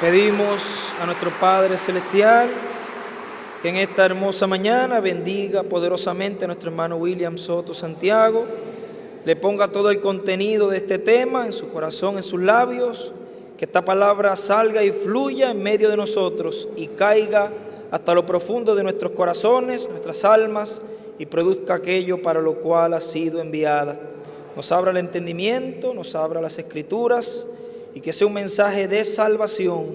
Pedimos a nuestro Padre Celestial que en esta hermosa mañana bendiga poderosamente a nuestro hermano William Soto Santiago, le ponga todo el contenido de este tema en su corazón, en sus labios, que esta palabra salga y fluya en medio de nosotros y caiga hasta lo profundo de nuestros corazones, nuestras almas, y produzca aquello para lo cual ha sido enviada. Nos abra el entendimiento, nos abra las escrituras, y que sea un mensaje de salvación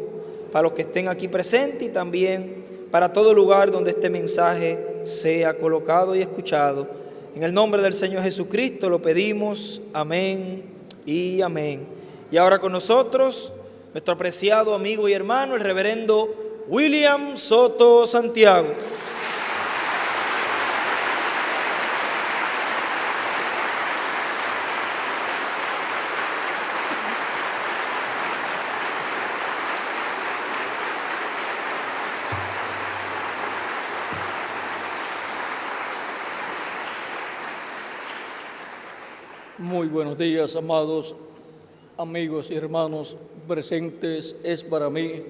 para los que estén aquí presentes y también para todo lugar donde este mensaje sea colocado y escuchado. En el nombre del Señor Jesucristo lo pedimos, amén y amén. Y ahora con nosotros, nuestro apreciado amigo y hermano, el reverendo William Soto Santiago. Muy buenos días, amados amigos y hermanos presentes. Es para mí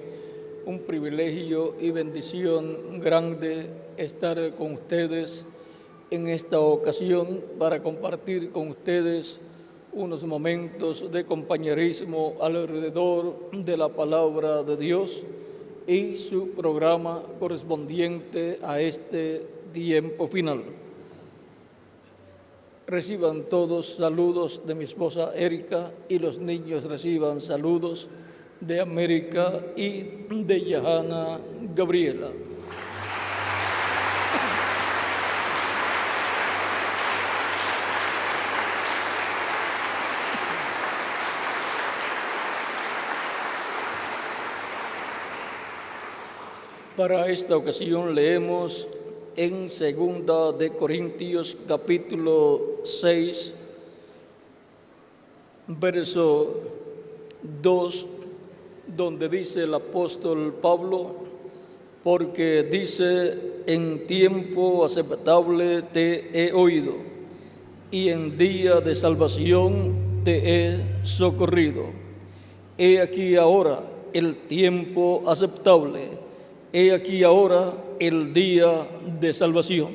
un privilegio y bendición grande estar con ustedes en esta ocasión para compartir con ustedes unos momentos de compañerismo alrededor de la palabra de Dios y su programa correspondiente a este tiempo final. Reciban todos saludos de mi esposa Erika y los niños reciban saludos de América y de Yahana Gabriela. Para esta ocasión leemos en 2 de Corintios capítulo 6, verso 2, donde dice el apóstol Pablo, porque dice, en tiempo aceptable te he oído, y en día de salvación te he socorrido. He aquí ahora el tiempo aceptable, he aquí ahora el día de salvación.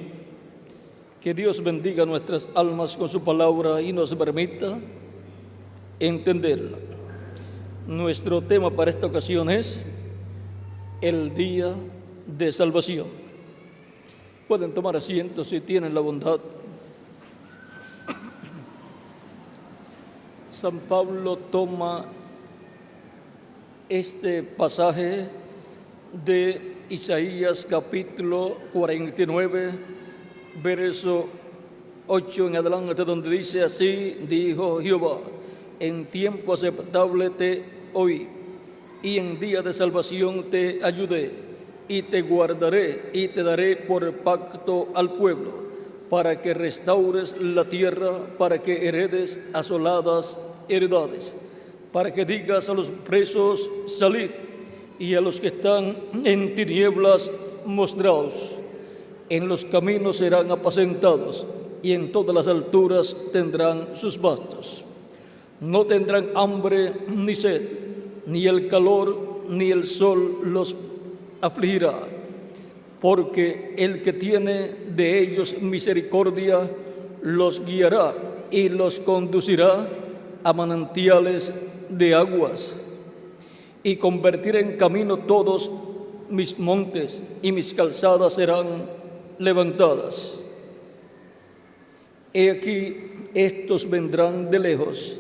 Que Dios bendiga nuestras almas con su palabra y nos permita entenderla. Nuestro tema para esta ocasión es el día de salvación. Pueden tomar asiento si tienen la bondad. San Pablo toma este pasaje de Isaías capítulo 49, verso 8 en adelante, donde dice así, dijo Jehová, en tiempo aceptable te oí, y en día de salvación te ayudé, y te guardaré, y te daré por pacto al pueblo, para que restaures la tierra, para que heredes asoladas heredades, para que digas a los presos, salid, y a los que están en tinieblas, mostraos. En los caminos serán apacentados, y en todas las alturas tendrán sus pastos. No tendrán hambre ni sed, ni el calor ni el sol los afligirá, porque el que tiene de ellos misericordia los guiará y los conducirá a manantiales de aguas. Y convertiré en camino todos mis montes, y mis calzadas serán levantadas. He aquí estos vendrán de lejos,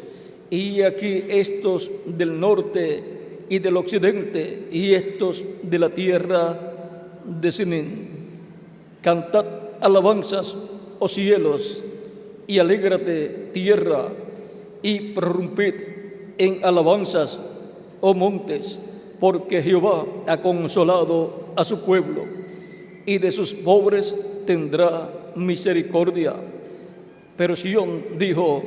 y aquí estos del norte y del occidente, y estos de la tierra de Sinín. Cantad alabanzas, oh cielos, y alégrate tierra, y prorrumpid en alabanzas, oh montes, porque Jehová ha consolado a su pueblo, y de sus pobres tendrá misericordia. Pero Sión dijo,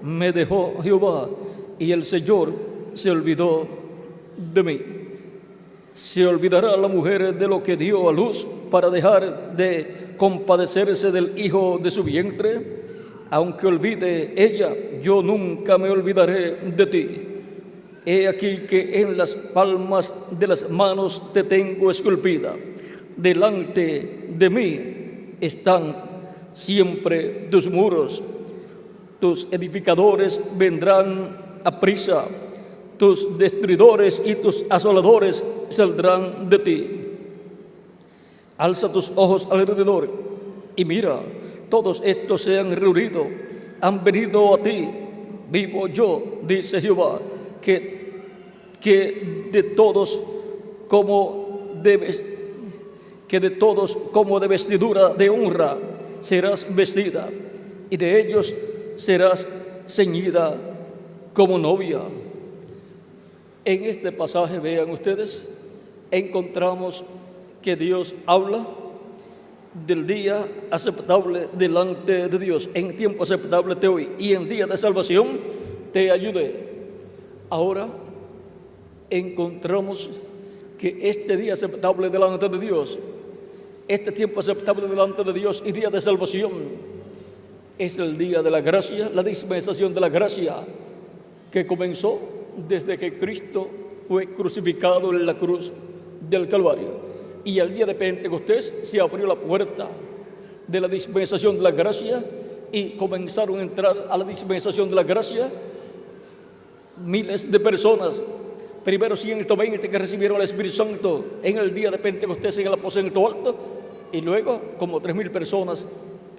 me dejó Jehová, y el Señor se olvidó de mí. ¿Se olvidará la mujer de lo que dio a luz para dejar de compadecerse del hijo de su vientre? Aunque olvide ella, yo nunca me olvidaré de ti. He aquí que en las palmas de las manos te tengo esculpida. Delante de mí están siempre tus muros. Tus edificadores vendrán aprisa. Tus destruidores y tus asoladores saldrán de ti. Alza tus ojos alrededor y mira, todos estos se han reunido, han venido a ti. Vivo yo, dice Jehová, que de todos como de vestidura de honra serás vestida, y de ellos serás ceñida como novia. En este pasaje, vean ustedes, encontramos que Dios habla del día aceptable delante de Dios. En tiempo aceptable te oí, y en día de salvación te ayudé. Ahora encontramos que este día aceptable delante de Dios, este tiempo aceptable delante de Dios y día de salvación, es el día de la gracia, la dispensación de la gracia, que comenzó desde que Cristo fue crucificado en la cruz del Calvario. Y al día de Pentecostés se abrió la puerta de la dispensación de la gracia y comenzaron a entrar a la dispensación de la gracia miles de personas. Primero 120 que recibieron el Espíritu Santo en el día de Pentecostés en el aposento alto, y luego como 3,000 personas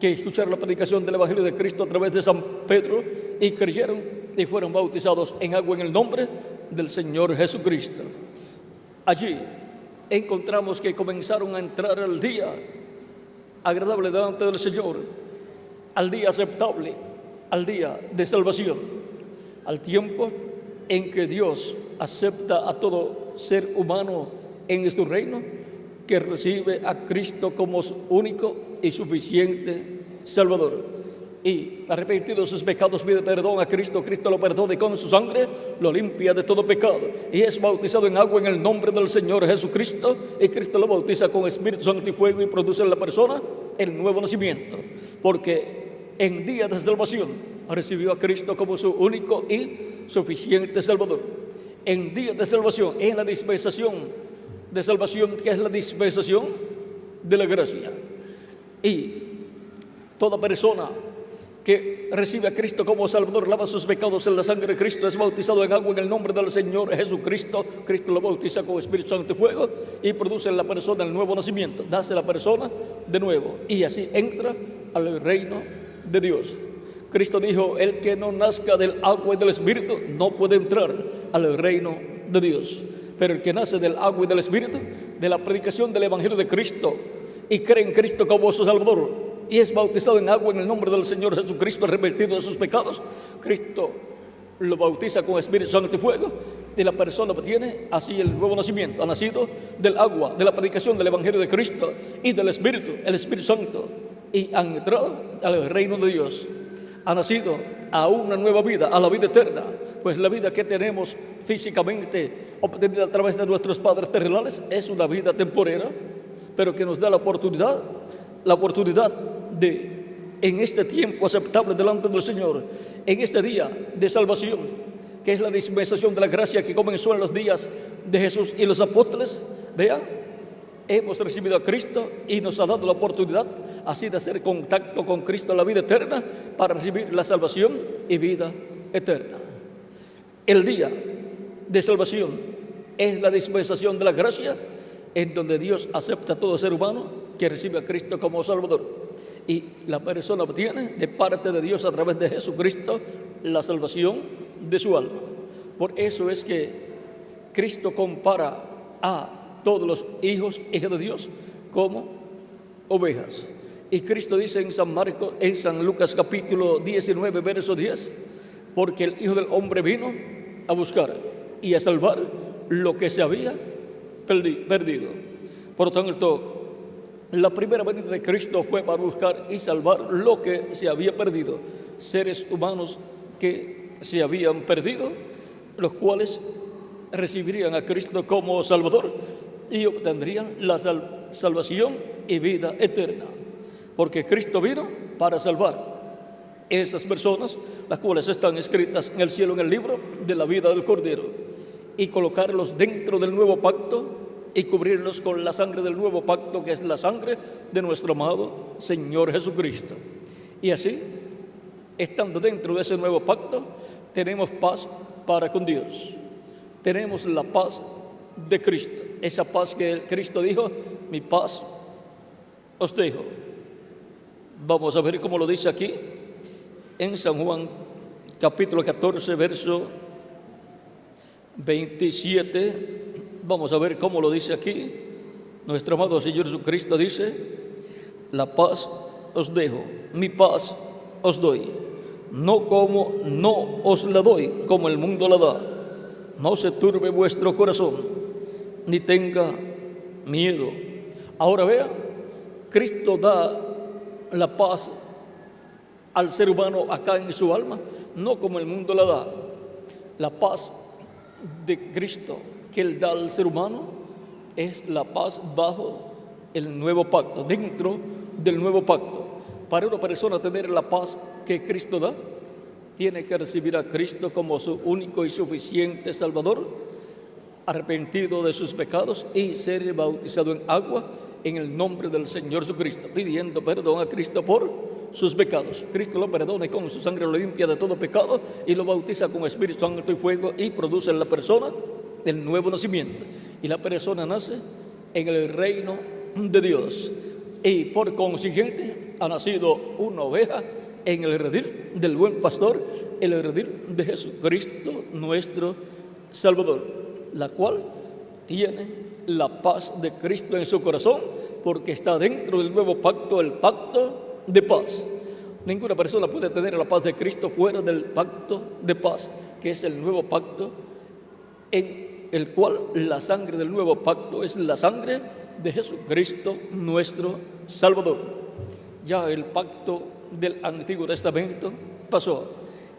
que escucharon la predicación del Evangelio de Cristo a través de San Pedro y creyeron y fueron bautizados en agua en el nombre del Señor Jesucristo. Allí encontramos que comenzaron a entrar al día agradable delante del Señor, al día aceptable, al día de salvación, al tiempo en que Dios acepta a todo ser humano en su reino, que recibe a Cristo como su único y suficiente Salvador. Y arrepentido de sus pecados pide perdón a Cristo. Cristo lo perdona y con su sangre lo limpia de todo pecado, y es bautizado en agua en el nombre del Señor Jesucristo, y Cristo lo bautiza con Espíritu Santo y fuego y produce en la persona el nuevo nacimiento, porque en día de salvación recibió a Cristo como su único y suficiente Salvador. En día de salvación, en la dispensación de salvación, que es la dispensación de la gracia, y toda persona que recibe a Cristo como Salvador, lava sus pecados en la sangre de Cristo, es bautizado en agua en el nombre del Señor Jesucristo. Cristo lo bautiza con Espíritu Santo y fuego y produce en la persona el nuevo nacimiento, nace la persona de nuevo, y así entra al reino de Dios. Cristo dijo: el que no nazca del agua y del Espíritu no puede entrar al reino de Dios, pero el que nace del agua y del Espíritu, de la predicación del Evangelio de Cristo, y cree en Cristo como su Salvador, y es bautizado en agua en el nombre del Señor Jesucristo, arrepentido de sus pecados, Cristo lo bautiza con Espíritu Santo y fuego, y la persona obtiene así el nuevo nacimiento. Ha nacido del agua, de la predicación del Evangelio de Cristo y del Espíritu, el Espíritu Santo, y han entrado al reino de Dios. Ha nacido a una nueva vida, a la vida eterna, pues la vida que tenemos físicamente obtenida a través de nuestros padres terrenales es una vida temporera, pero que nos da la oportunidad de, en este tiempo aceptable delante del Señor, en este día de salvación, que es la dispensación de la gracia que comenzó en los días de Jesús y los apóstoles, vean, hemos recibido a Cristo y nos ha dado la oportunidad así de hacer contacto con Cristo en la vida eterna para recibir la salvación y vida eterna. El día de salvación es la dispensación de la gracia, en donde Dios acepta a todo ser humano que recibe a Cristo como Salvador, y la persona obtiene de parte de Dios a través de Jesucristo la salvación de su alma. Por eso es que Cristo compara a todos los hijos e hijas de Dios como ovejas. Y Cristo dice en San Lucas capítulo 19, verso 10, porque el Hijo del Hombre vino a buscar y a salvar lo que se había perdido. Por tanto, la primera venida de Cristo fue para buscar y salvar lo que se había perdido, seres humanos que se habían perdido, los cuales recibirían a Cristo como Salvador y obtendrían la salvación y vida eterna, porque Cristo vino para salvar esas personas, las cuales están escritas en el cielo en el libro de la vida del Cordero. y colocarlos dentro del nuevo pacto y cubrirlos con la sangre del nuevo pacto, que es la sangre de nuestro amado Señor Jesucristo. Y así, estando dentro de ese nuevo pacto, tenemos paz para con Dios. Tenemos la paz de Cristo, esa paz que Cristo dijo: mi paz os dejo. Vamos a ver cómo lo dice aquí en San Juan capítulo 14, verso 27. Vamos a ver cómo lo dice aquí. Nuestro amado Señor Jesucristo dice: la paz os dejo, mi paz os doy. No os la doy como el mundo la da. No se turbe vuestro corazón, ni tenga miedo. Ahora vea, Cristo da la paz al ser humano acá en su alma, no como el mundo la da. La paz de Cristo que Él da al ser humano es la paz bajo el nuevo pacto, dentro del nuevo pacto. Para una persona tener la paz que Cristo da, tiene que recibir a Cristo como su único y suficiente Salvador, arrepentido de sus pecados y ser bautizado en agua en el nombre del Señor Jesucristo, pidiendo perdón a Cristo por sus pecados. Cristo lo perdona y con su sangre lo limpia de todo pecado y lo bautiza con Espíritu Santo y fuego y produce en la persona el nuevo nacimiento. Y la persona nace en el reino de Dios y por consiguiente ha nacido una oveja en el redil del buen pastor, el redil de Jesucristo nuestro Salvador, la cual tiene la paz de Cristo en su corazón porque está dentro del nuevo pacto, el pacto de paz. Ninguna persona puede tener la paz de Cristo fuera del pacto de paz, que es el nuevo pacto, en el cual la sangre del nuevo pacto es la sangre de Jesucristo nuestro Salvador. Ya el pacto del Antiguo Testamento pasó.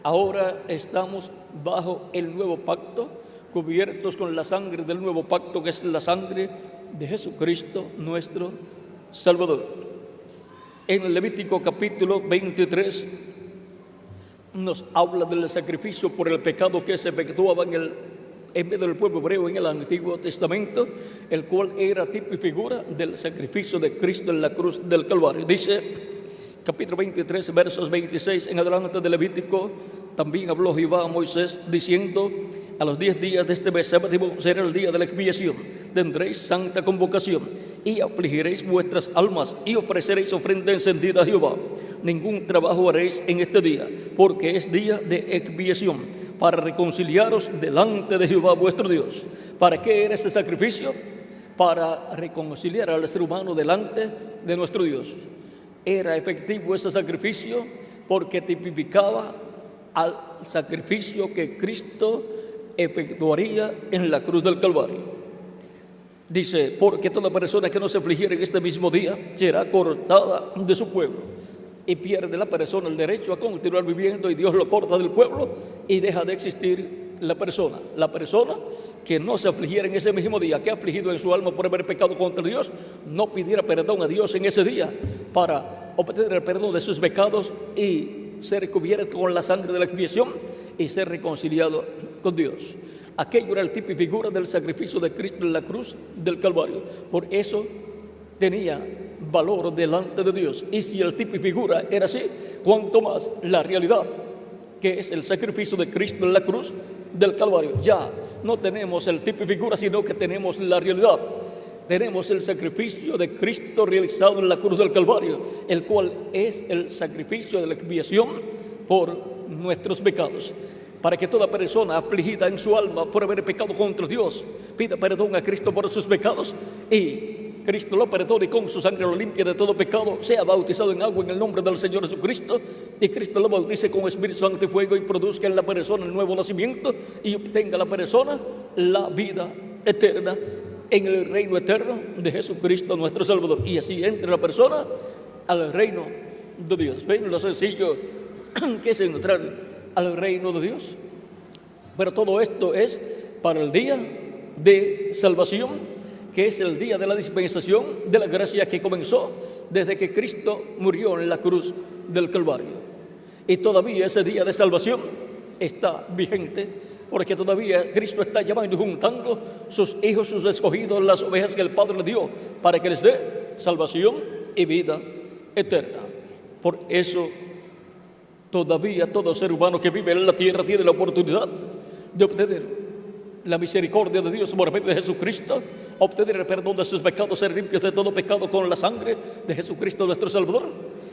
Ahora estamos bajo el nuevo pacto, cubiertos con la sangre del nuevo pacto, que es la sangre de Jesucristo nuestro Salvador. En el Levítico capítulo 23 nos habla del sacrificio por el pecado que se efectuaba en medio del pueblo hebreo en el Antiguo Testamento, el cual era tipo y figura del sacrificio de Cristo en la cruz del Calvario. Dice capítulo 23, versos 26 en adelante de Levítico: también habló Jehová a Moisés diciendo: a los 10 días de este mes séptimo será el día de la expiación, tendréis santa convocación y afligiréis vuestras almas y ofreceréis ofrenda encendida a Jehová. Ningún trabajo haréis en este día, porque es día de expiación, para reconciliaros delante de Jehová vuestro Dios. ¿Para qué era ese sacrificio? Para reconciliar al ser humano delante de nuestro Dios. Era efectivo ese sacrificio porque tipificaba al sacrificio que Cristo efectuaría en la cruz del Calvario. Dice: porque toda persona que no se afligiera en este mismo día será cortada de su pueblo. Y pierde la persona el derecho a continuar viviendo, y Dios lo corta del pueblo y deja de existir la persona. La persona que no se afligiera en ese mismo día, que ha afligido en su alma por haber pecado contra Dios, no pidiera perdón a Dios en ese día para obtener el perdón de sus pecados y ser cubierto con la sangre de la expiación y ser reconciliado con Dios. Aquello era el tipo y figura del sacrificio de Cristo en la cruz del Calvario. Por eso tenía valor delante de Dios. Y si el tipo y figura era así, cuanto más la realidad, que es el sacrificio de Cristo en la cruz del Calvario. Ya no tenemos el tipo y figura, sino que tenemos la realidad. Tenemos el sacrificio de Cristo realizado en la cruz del Calvario, el cual es el sacrificio de la expiación por nuestros pecados. Para que toda persona afligida en su alma por haber pecado contra Dios pida perdón a Cristo por sus pecados, y Cristo lo perdone y con su sangre lo limpia de todo pecado, sea bautizado en agua en el nombre del Señor Jesucristo, y Cristo lo bautice con Espíritu Santo y fuego y produzca en la persona el nuevo nacimiento y obtenga la persona la vida eterna en el reino eterno de Jesucristo nuestro Salvador, y así entre la persona al reino de Dios. ¿Ven lo sencillo que es entrar al reino de Dios? Pero todo esto es para el día de salvación, que es el día de la dispensación de la gracia que comenzó desde que Cristo murió en la cruz del Calvario. Y todavía ese día de salvación está vigente porque todavía Cristo está llamando y juntando sus hijos, sus escogidos, las ovejas que el Padre le dio, para que les dé salvación y vida eterna. Por eso, todavía todo ser humano que vive en la tierra tiene la oportunidad de obtener la misericordia de Dios por medio de Jesucristo, obtener el perdón de sus pecados, ser limpios de todo pecado con la sangre de Jesucristo nuestro Salvador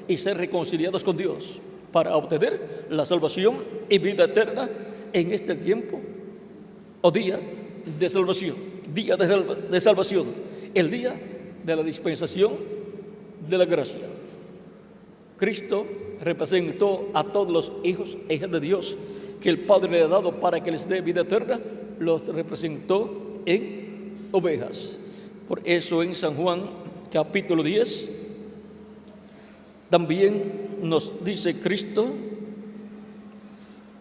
y ser reconciliados con Dios para obtener la salvación y vida eterna en este tiempo o día de salvación, de salvación, el día de la dispensación de la gracia. Cristo representó a todos los hijos e hijas de Dios que el Padre le ha dado para que les dé vida eterna, los representó en ovejas. Por eso en San Juan capítulo 10 también nos dice Cristo,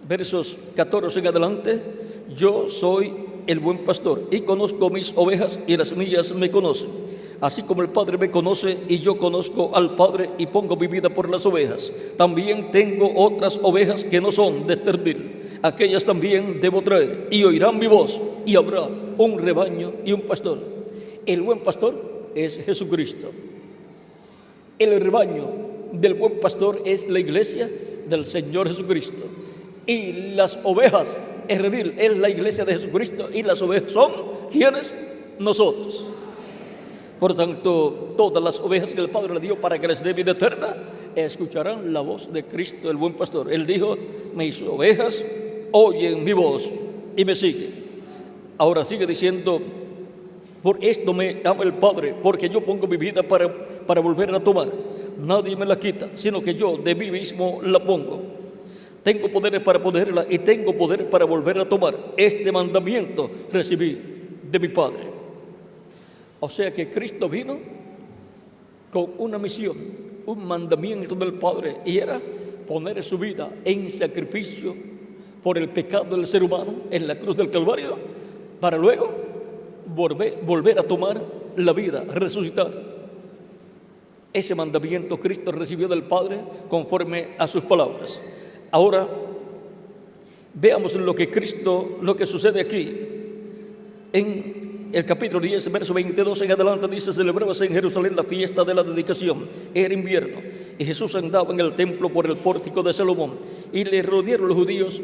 versos 14 en adelante: yo soy el buen pastor y conozco mis ovejas y las mías me conocen, así como el Padre me conoce y yo conozco al Padre y pongo mi vida por las ovejas. También tengo otras ovejas que no son de este redil, aquellas también debo traer y oirán mi voz y habrá un rebaño y un pastor. El buen pastor es Jesucristo. El rebaño del buen pastor es la iglesia del Señor Jesucristo. Y las ovejas, el redil, es la iglesia de Jesucristo. Y las ovejas son, ¿quiénes? Nosotros. Por tanto, todas las ovejas que el Padre le dio para que les dé vida eterna escucharán la voz de Cristo, el buen pastor. Él dijo: mis ovejas oyen mi voz y me siguen. Ahora sigue diciendo: por esto me ama el Padre, porque yo pongo mi vida para volver a tomar. Nadie me la quita, sino que yo de mí mismo la pongo. Tengo poderes para ponerla y tengo poder para volver a tomar. Este mandamiento recibí de mi Padre. O sea que Cristo vino con una misión, un mandamiento del Padre, y era poner su vida en sacrificio por el pecado del ser humano en la cruz del Calvario, para luego volver a tomar la vida, resucitar. Ese mandamiento Cristo recibió del Padre conforme a sus palabras. Ahora veamos lo que sucede aquí. En el capítulo 10, verso 22 en adelante dice: celebrábase en Jerusalén la fiesta de la dedicación. Era invierno y Jesús andaba en el templo por el pórtico de Salomón, y le rodearon los judíos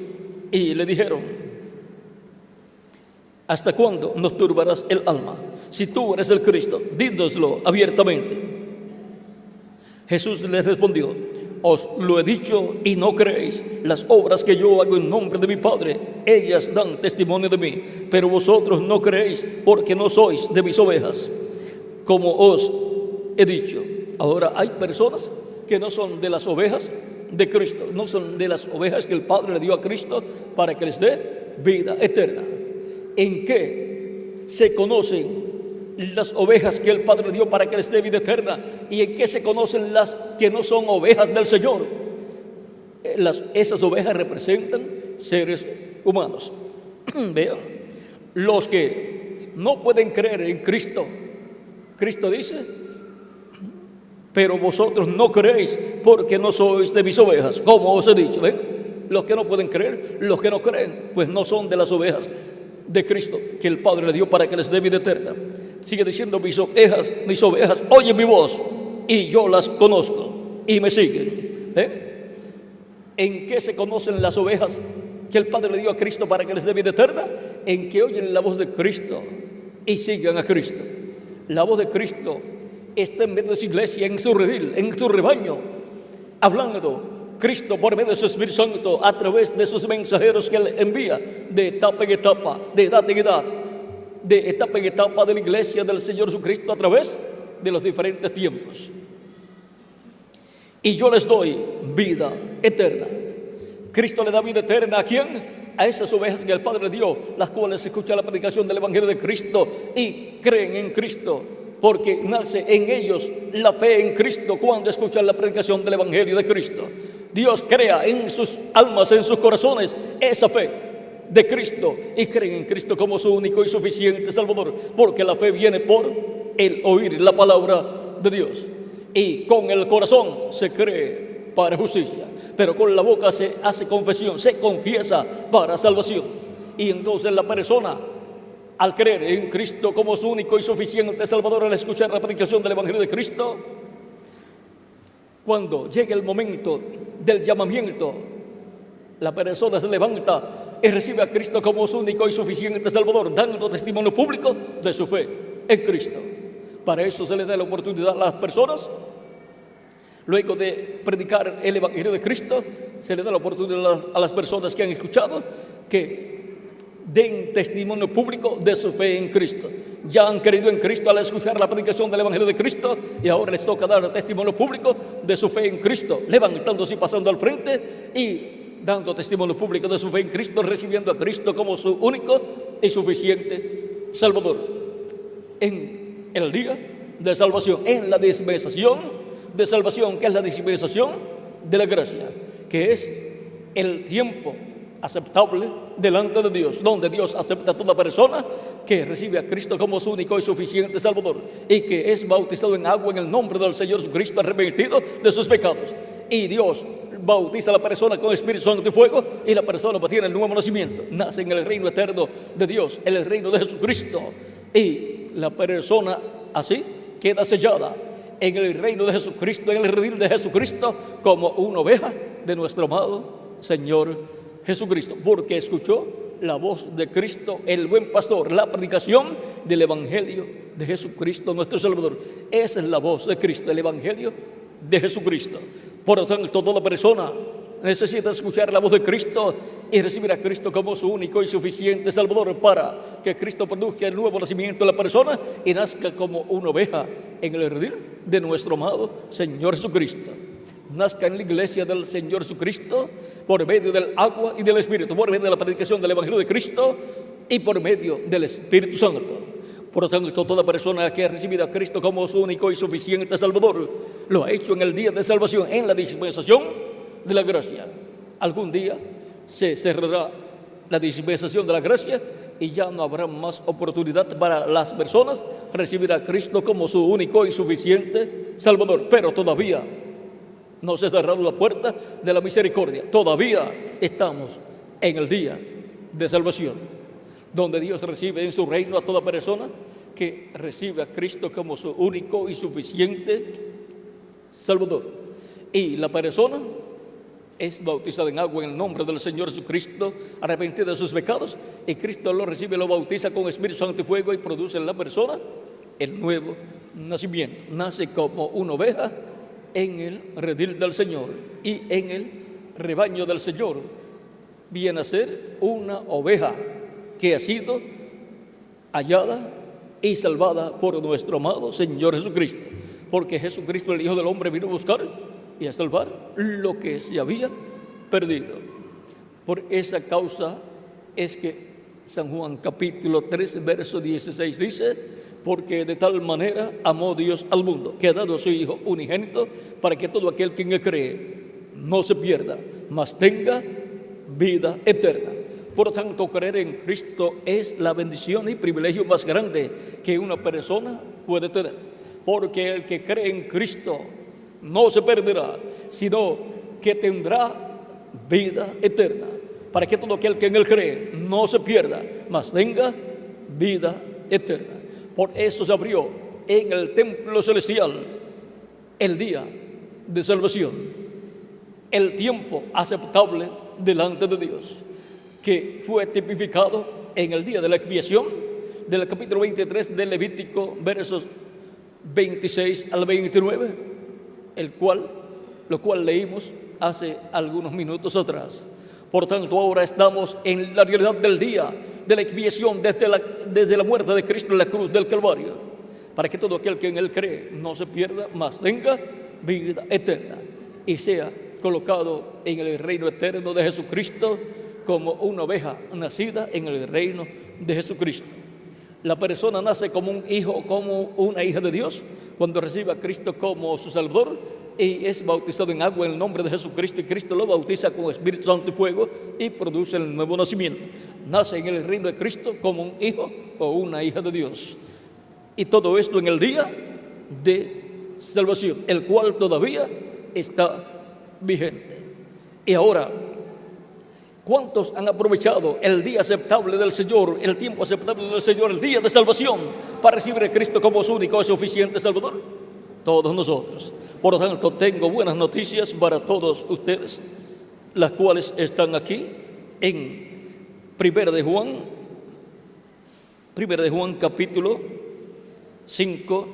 y le dijeron: ¿hasta cuándo nos turbarás el alma? Si tú eres el Cristo, dínoslo abiertamente. Jesús les respondió: os lo he dicho y no creéis. Las obras que yo hago en nombre de mi Padre, ellas dan testimonio de mí, pero vosotros no creéis porque no sois de mis ovejas, como os he dicho. Ahora hay personas que no son de las ovejas de Cristo, no son de las ovejas que el Padre le dio a Cristo para que les dé vida eterna. ¿En qué se conocen las ovejas que el Padre dio para que les dé vida eterna? ¿Y en qué se conocen las que no son ovejas del Señor? Esas ovejas representan seres humanos. Vean, los que no pueden creer en Cristo, Cristo dice: pero vosotros no creéis porque no sois de mis ovejas, como os he dicho. ¿Ven? Los que no pueden creer, los que no creen, pues no son de las ovejas de Cristo que el Padre le dio para que les dé vida eterna. Sigue diciendo: mis ovejas oyen mi voz y yo las conozco y me siguen. ¿En qué se conocen las ovejas que el Padre le dio a Cristo para que les dé vida eterna? En que oyen la voz de Cristo y sigan a Cristo. La voz de Cristo está en medio de su iglesia, en su redil, en su rebaño, hablando Cristo por medio de su Espíritu Santo, a través de sus mensajeros que Él envía de etapa en etapa, de edad en edad, de etapa en etapa de la iglesia del Señor Jesucristo, a través de los diferentes tiempos. Y yo les doy vida eterna. Cristo le da vida eterna ¿a quién? A esas ovejas que el Padre dio, las cuales escuchan la predicación del Evangelio de Cristo y creen en Cristo, porque nace en ellos la fe en Cristo cuando escuchan la predicación del Evangelio de Cristo. Dios crea en sus almas, en sus corazones, esa fe de Cristo, y creen en Cristo como su único y suficiente Salvador, porque la fe viene por el oír la palabra de Dios, y con el corazón se cree para justicia, pero con la boca se hace confesión, se confiesa para salvación. Y entonces la persona, al creer en Cristo como su único y suficiente Salvador, al escuchar la predicación del Evangelio de Cristo, cuando llega el momento del llamamiento, la persona se levanta y recibe a Cristo como su único y suficiente Salvador, dando testimonio público de su fe en Cristo. Para eso se le da la oportunidad a las personas. Luego de predicar el Evangelio de Cristo, se le da la oportunidad a las personas que han escuchado que den testimonio público de su fe en Cristo. Ya han creído en Cristo al escuchar la predicación del Evangelio de Cristo, y ahora les toca dar testimonio público de su fe en Cristo, levantándose y pasando al frente y dando testimonio público de su fe en Cristo, recibiendo a Cristo como su único y suficiente Salvador. En el día de salvación, en la dispensación de salvación, que es la dispensación de la gracia, que es el tiempo aceptable delante de Dios, donde Dios acepta a toda persona que recibe a Cristo como su único y suficiente Salvador, y que es bautizado en agua en el nombre del Señor Jesucristo, arrepentido de sus pecados. Y Dios bautiza a la persona con Espíritu Santo y fuego, y la persona tiene el nuevo nacimiento, nace en el reino eterno de Dios, en el reino de Jesucristo, y la persona así queda sellada en el reino de Jesucristo, en el redil de Jesucristo, como una oveja de nuestro amado Señor Jesucristo, porque escuchó la voz de Cristo, el buen pastor, la predicación del Evangelio de Jesucristo, nuestro Salvador. Esa es la voz de Cristo, el Evangelio de Jesucristo. Por lo tanto, toda persona necesita escuchar la voz de Cristo y recibir a Cristo como su único y suficiente Salvador, para que Cristo produzca el nuevo nacimiento de la persona y nazca como una oveja en el redil de nuestro amado Señor Jesucristo. Nazca en la iglesia del Señor Jesucristo por medio del agua y del Espíritu, por medio de la predicación del Evangelio de Cristo y por medio del Espíritu Santo. Por lo tanto, toda persona que ha recibido a Cristo como su único y suficiente Salvador lo ha hecho en el día de salvación, en la dispensación de la gracia. Algún día se cerrará la dispensación de la gracia y ya no habrá más oportunidad para las personas recibir a Cristo como su único y suficiente Salvador. Pero todavía no se ha cerrado la puerta de la misericordia. Todavía estamos en el día de salvación, donde Dios recibe en su reino a toda persona que recibe a Cristo como su único y suficiente Salvador. Y la persona es bautizada en agua en el nombre del Señor Jesucristo, arrepentida de sus pecados, y Cristo lo recibe, lo bautiza con Espíritu Santo y fuego, y produce en la persona el nuevo nacimiento. Nace como una oveja en el redil del Señor, y en el rebaño del Señor viene a ser una oveja que ha sido hallada y salvada por nuestro amado Señor Jesucristo, porque Jesucristo, el Hijo del Hombre, vino a buscar y a salvar lo que se había perdido. Por esa causa es que San Juan capítulo 3 verso 16 dice: porque de tal manera amó Dios al mundo, que ha dado a su Hijo unigénito, para que todo aquel que en él cree no se pierda, mas tenga vida eterna. Por lo tanto, creer en Cristo es la bendición y privilegio más grande que una persona puede tener, porque el que cree en Cristo no se perderá, sino que tendrá vida eterna, para que todo aquel que en él cree no se pierda, mas tenga vida eterna. Por eso se abrió en el templo celestial el día de salvación, el tiempo aceptable delante de Dios, que fue tipificado en el día de la expiación del capítulo 23 del Levítico, versos 26 al 29, lo cual leímos hace algunos minutos atrás. Por tanto, ahora estamos en la realidad del día de la expiación desde la muerte de Cristo en la cruz del Calvario, para que todo aquel que en él cree no se pierda, mas tenga vida eterna y sea colocado en el reino eterno de Jesucristo como una oveja nacida en el reino de Jesucristo. La persona nace como un hijo, como una hija de Dios, cuando recibe a Cristo como su Salvador y es bautizado en agua en el nombre de Jesucristo, y Cristo lo bautiza con Espíritu Santo y fuego y produce el nuevo nacimiento. Nace en el reino de Cristo como un hijo o una hija de Dios. Y todo esto en el día de salvación, el cual todavía está vigente. Y ahora, ¿Cuántos han aprovechado el día aceptable del Señor, el tiempo aceptable del Señor, el día de salvación, para recibir a Cristo como su único y suficiente Salvador? Todos nosotros. Por lo tanto, tengo buenas noticias para todos ustedes, las cuales están aquí en Primera de Juan capítulo 5,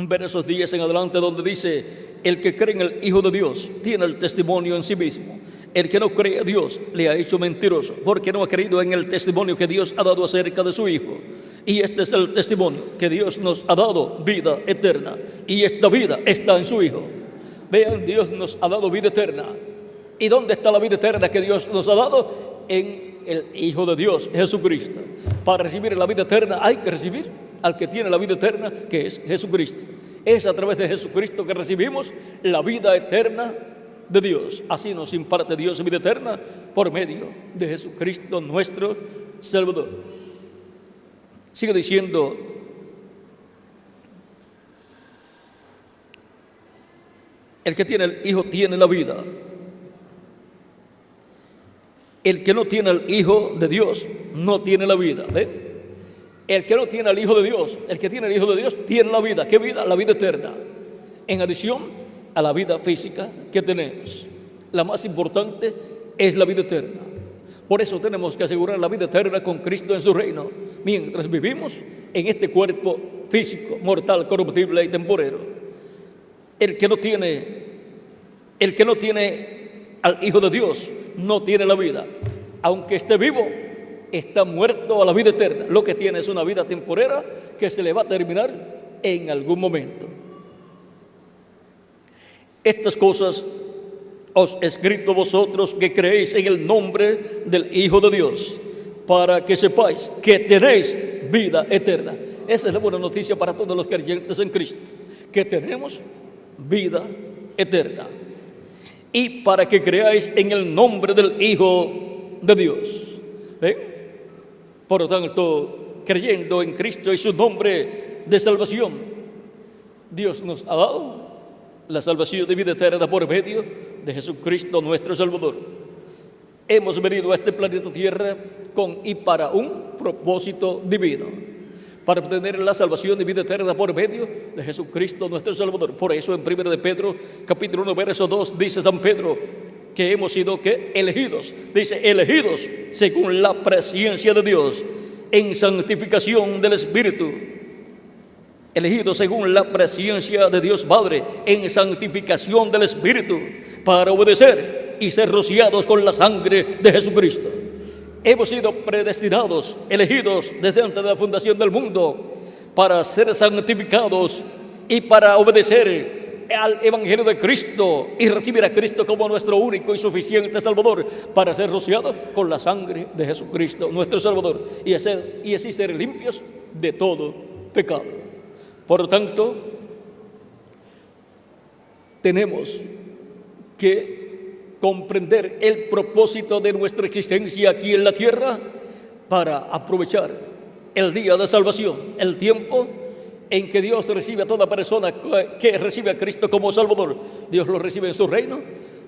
versos 10 en adelante, donde dice: el que cree en el Hijo de Dios tiene el testimonio en sí mismo. El que no cree a Dios le ha hecho mentiroso, porque no ha creído en el testimonio que Dios ha dado acerca de su Hijo. Y este es el testimonio, que Dios nos ha dado vida eterna, y esta vida está en su Hijo. Vean, Dios nos ha dado vida eterna. ¿Y dónde está la vida eterna que Dios nos ha dado? En el Hijo de Dios, Jesucristo. Para recibir la vida eterna hay que recibir al que tiene la vida eterna, que es Jesucristo. Es a través de Jesucristo que recibimos la vida eterna de Dios. Así nos imparte Dios vida eterna por medio de Jesucristo nuestro Salvador. Sigue diciendo: el que tiene el Hijo tiene la vida. El que no tiene al Hijo de Dios no tiene la vida. ¿Ven? El que no tiene al Hijo de Dios, el que tiene al Hijo de Dios tiene la vida. ¿Qué vida? La vida eterna. En adición a la vida física que tenemos, la más importante es la vida eterna. Por eso tenemos que asegurar la vida eterna con Cristo en su reino, mientras vivimos en este cuerpo físico, mortal, corruptible y temporero. El que no tiene al Hijo de Dios no tiene la vida. Aunque esté vivo, está muerto a la vida eterna. Lo que tiene es una vida temporera que se le va a terminar en algún momento. Estas cosas os he escrito vosotros que creéis en el nombre del Hijo de Dios, para que sepáis que tenéis vida eterna. Esa es la buena noticia para todos los creyentes en Cristo, que tenemos vida eterna. Y para que creáis en el nombre del Hijo de Dios. ¿Ven? Por lo tanto, creyendo en Cristo y su nombre de salvación, Dios nos ha dado la salvación de vida eterna por medio de Jesucristo nuestro Salvador. Hemos venido a este planeta Tierra con y para un propósito divino, para obtener la salvación de vida eterna por medio de Jesucristo nuestro Salvador. Por eso en 1 de Pedro capítulo 1 verso 2 dice San Pedro que hemos sido elegidos, dice elegidos según la presciencia de Dios en santificación del Espíritu. Elegidos según la presciencia de Dios Padre en santificación del Espíritu, para obedecer y ser rociados con la sangre de Jesucristo. Hemos sido predestinados, elegidos desde antes de la fundación del mundo, para ser santificados y para obedecer al Evangelio de Cristo y recibir a Cristo como nuestro único y suficiente Salvador, para ser rociados con la sangre de Jesucristo, nuestro Salvador, y así ser limpios de todo pecado. Por lo tanto, tenemos que comprender el propósito de nuestra existencia aquí en la tierra para aprovechar el día de salvación, el tiempo en que Dios recibe a toda persona que recibe a Cristo como Salvador. Dios lo recibe en su reino,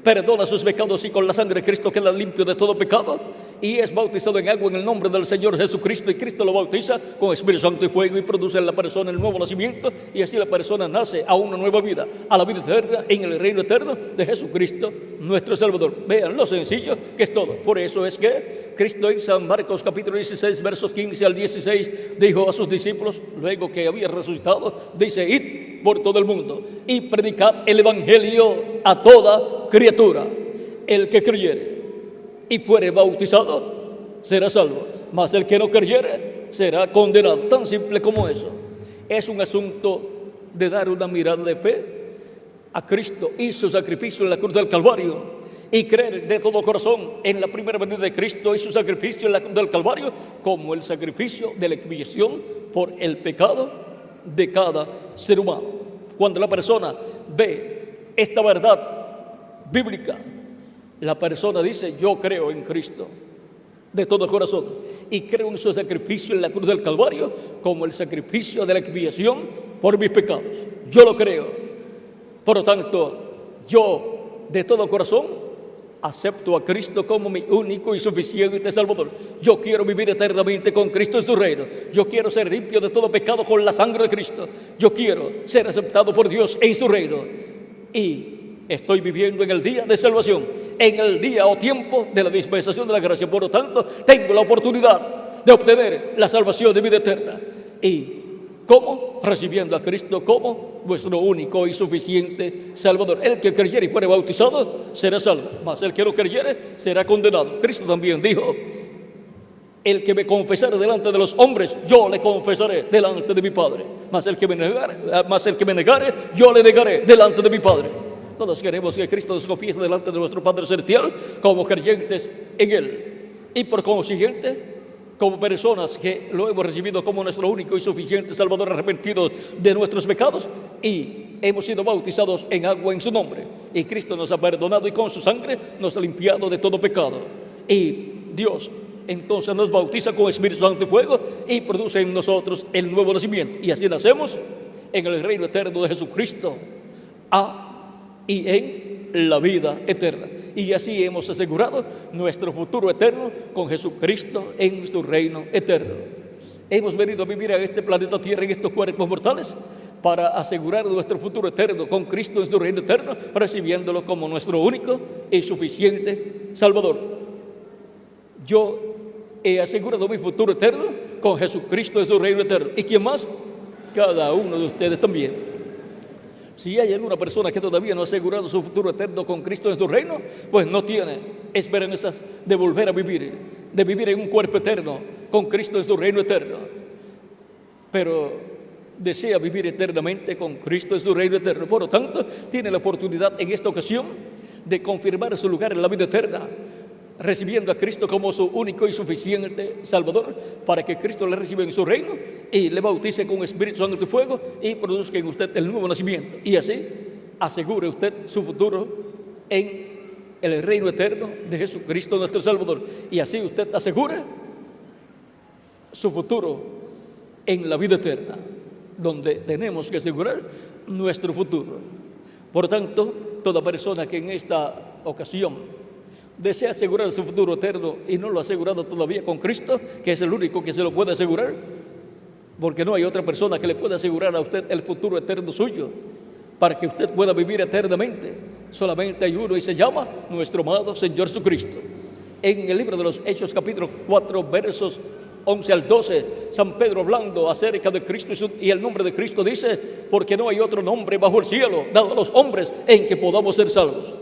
perdona sus pecados y con la sangre de Cristo queda limpio de todo pecado, y es bautizado en agua en el nombre del Señor Jesucristo, y Cristo lo bautiza con Espíritu Santo y fuego y produce en la persona el nuevo nacimiento, y así la persona nace a una nueva vida, a la vida eterna en el reino eterno de Jesucristo nuestro Salvador. Vean lo sencillo que es todo. Por eso es que Cristo en San Marcos capítulo 16 versos 15 al 16 dijo a sus discípulos, luego que había resucitado, dice: id por todo el mundo y predicad el evangelio a toda criatura. El que creyere y fuere bautizado será salvo, mas el que no creyere será condenado. Tan simple como eso. Es un asunto de dar una mirada de fe a Cristo y su sacrificio en la cruz del Calvario, y creer de todo corazón en la primera venida de Cristo y su sacrificio en la cruz del Calvario como el sacrificio de la expiación por el pecado de cada ser humano. Cuando la persona ve esta verdad bíblica, la persona dice: yo creo en Cristo de todo corazón y creo en su sacrificio en la cruz del Calvario como el sacrificio de la expiación por mis pecados. Yo lo creo. Por lo tanto, yo de todo corazón acepto a Cristo como mi único y suficiente Salvador. Yo quiero vivir eternamente con Cristo en su reino. Yo quiero ser limpio de todo pecado con la sangre de Cristo. Yo quiero ser aceptado por Dios en su reino. Y estoy viviendo en el día de salvación, en el día o tiempo de la dispensación de la gracia. Por lo tanto, tengo la oportunidad de obtener la salvación de vida eterna. ¿Y cómo? Recibiendo a Cristo como vuestro único y suficiente Salvador. El que creyere y fuere bautizado será salvo, mas el que no creyere será condenado. Cristo también dijo: el que me confesare delante de los hombres, yo le confesaré delante de mi Padre. Mas el que me negare, yo le negaré delante de mi Padre. Todos queremos que Cristo nos confiese delante de nuestro Padre Celestial como creyentes en Él. Y por consiguiente, como personas que lo hemos recibido como nuestro único y suficiente Salvador, arrepentidos de nuestros pecados, y hemos sido bautizados en agua en su nombre. Y Cristo nos ha perdonado y con su sangre nos ha limpiado de todo pecado. Y Dios entonces nos bautiza con Espíritu Santo y fuego y produce en nosotros el nuevo nacimiento. Y así nacemos en el reino eterno de Jesucristo y en la vida eterna. Y así hemos asegurado nuestro futuro eterno con Jesucristo en su reino eterno. Hemos venido a vivir a este planeta Tierra en estos cuerpos mortales para asegurar nuestro futuro eterno con Cristo en su reino eterno, recibiéndolo como nuestro único y suficiente Salvador. Yo he asegurado mi futuro eterno con Jesucristo en su reino eterno. ¿Y quién más? Cada uno de ustedes también. Si hay alguna persona que todavía no ha asegurado su futuro eterno con Cristo en su reino, pues no tiene esperanzas de volver a vivir, de vivir en un cuerpo eterno con Cristo en su reino eterno. Pero desea vivir eternamente con Cristo en su reino eterno. Por lo tanto, tiene la oportunidad en esta ocasión de confirmar su lugar en la vida eterna, recibiendo a Cristo como su único y suficiente Salvador, para que Cristo le reciba en su reino y le bautice con Espíritu Santo y fuego y produzca en usted el nuevo nacimiento. Y así asegure usted su futuro en el reino eterno de Jesucristo nuestro Salvador. Y así usted asegura su futuro en la vida eterna, donde tenemos que asegurar nuestro futuro. Por tanto, toda persona que en esta ocasión desea asegurar su futuro eterno y no lo ha asegurado todavía con Cristo, que es el único que se lo puede asegurar, porque no hay otra persona que le pueda asegurar a usted el futuro eterno suyo, para que usted pueda vivir eternamente. Solamente hay uno y se llama nuestro amado Señor Jesucristo. En el libro de los Hechos, capítulo 4, versos 11 al 12, San Pedro, hablando acerca de Cristo y el nombre de Cristo, dice: porque no hay otro nombre bajo el cielo dado a los hombres en que podamos ser salvos.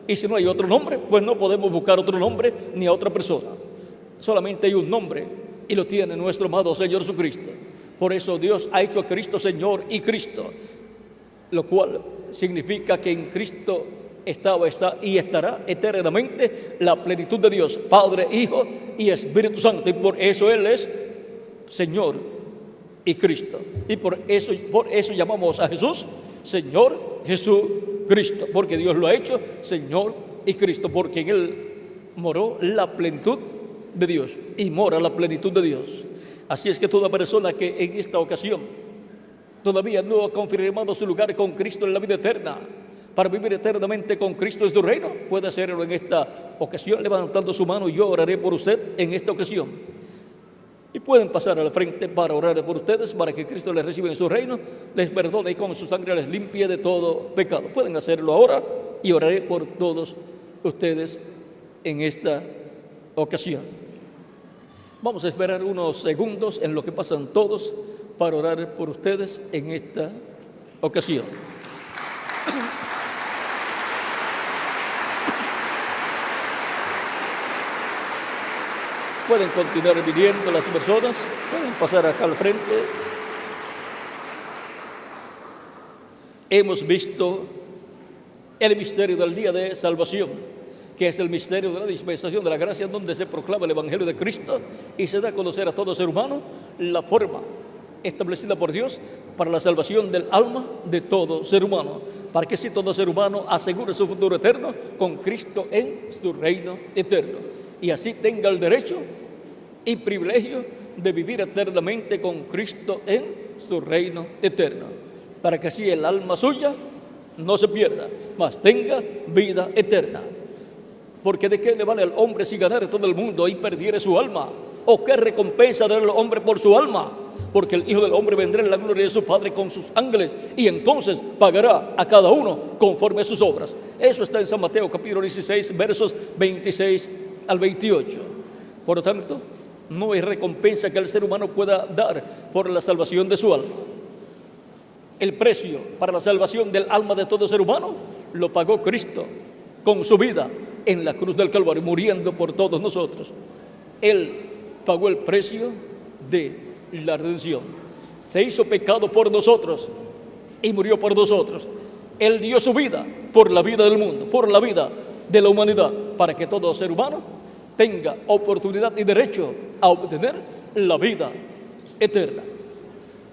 Y si no hay otro nombre, pues no podemos buscar otro nombre ni a otra persona. Solamente hay un nombre y lo tiene nuestro amado Señor Jesucristo. Por eso Dios ha hecho a Cristo Señor y Cristo, lo cual significa que en Cristo está y estará eternamente la plenitud de Dios, Padre, Hijo y Espíritu Santo. Y por eso Él es Señor y Cristo. Y por eso llamamos a Jesús Señor Jesucristo, porque Dios lo ha hecho Señor y Cristo, porque en Él moró la plenitud de Dios y mora la plenitud de Dios. Así es que toda persona que en esta ocasión todavía no ha confirmado su lugar con Cristo en la vida eterna, para vivir eternamente con Cristo en su reino, puede hacerlo en esta ocasión levantando su mano. Yo oraré por usted en esta ocasión. Y pueden pasar al frente para orar por ustedes, para que Cristo les reciba en su reino, les perdone y con su sangre les limpie de todo pecado. Pueden hacerlo ahora y oraré por todos ustedes en esta ocasión. Vamos a esperar unos segundos en lo que pasan todos para orar por ustedes en esta ocasión. Pueden continuar viniendo las personas, pueden pasar acá al frente. Hemos visto el misterio del día de salvación, que es el misterio de la dispensación de la gracia, donde se proclama el Evangelio de Cristo y se da a conocer a todo ser humano la forma establecida por Dios para la salvación del alma de todo ser humano, para que así todo ser humano asegure su futuro eterno con Cristo en su reino eterno, y así tenga el derecho y privilegio de vivir eternamente con Cristo en su reino eterno, para que así el alma suya no se pierda, mas tenga vida eterna. Porque ¿de qué le vale al hombre si ganare todo el mundo y perdiere su alma? ¿O qué recompensa dará el hombre por su alma? Porque el Hijo del Hombre vendrá en la gloria de su Padre con sus ángeles, y entonces pagará a cada uno conforme a sus obras. Eso está en San Mateo capítulo 16, versos 26 al 28. Por lo tanto, no hay recompensa que el ser humano pueda dar por la salvación de su alma. El precio para la salvación del alma de todo ser humano lo pagó Cristo con su vida en la cruz del Calvario, muriendo por todos nosotros. Él pagó el precio de la redención. Se hizo pecado por nosotros y murió por nosotros. Él dio su vida por la vida del mundo, por la vida de la humanidad, para que todo ser humano tenga oportunidad y derecho a obtener la vida eterna.